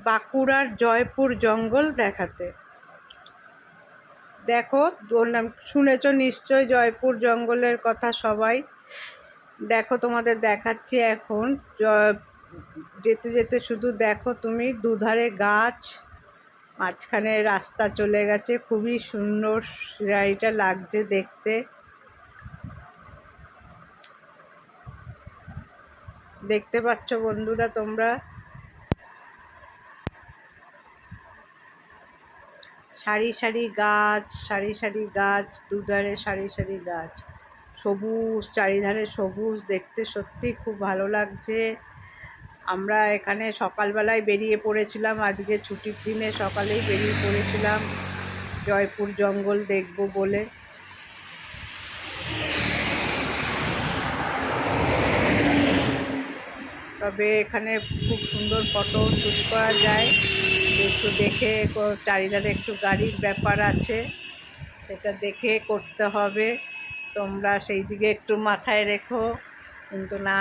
বাঁকুড়ার জয়পুর জঙ্গল দেখাতে। দেখো, বললাম শুনেছ নিশ্চয় জয়পুর জঙ্গলের কথা সবাই। দেখো তোমাদের দেখাচ্ছি এখন। যেতে যেতে শুধু দেখো তুমি, দুধারে গাছ, মাঝখানে রাস্তা চলে গেছে, খুবই সুন্দর সিনারিটা লাগছে দেখতে। দেখতে পাচ্ছ বন্ধুরা তোমরা, সারি সারি গাছ, সারি সারি গাছ, দুধারে সারি সারি গাছ, সবুজ, চারিধারে সবুজ, দেখতে সত্যি খুব ভালো লাগছে। আমরা এখানে সকালবেলায় বেরিয়ে পড়েছিলাম, আজকে ছুটির দিনে সকালেই বেরিয়ে পড়েছিলাম জয়পুর জঙ্গল দেখব বলে। তবে এখানে খুব সুন্দর ফটো শ্যুট করা যায়, একটু দেখে, চারিধারে একটু গাড়ির ব্যাপার আছে, সেটা দেখে করতে হবে। তোমরা সেই দিকে একটু মাথায় রেখো, কিন্তু না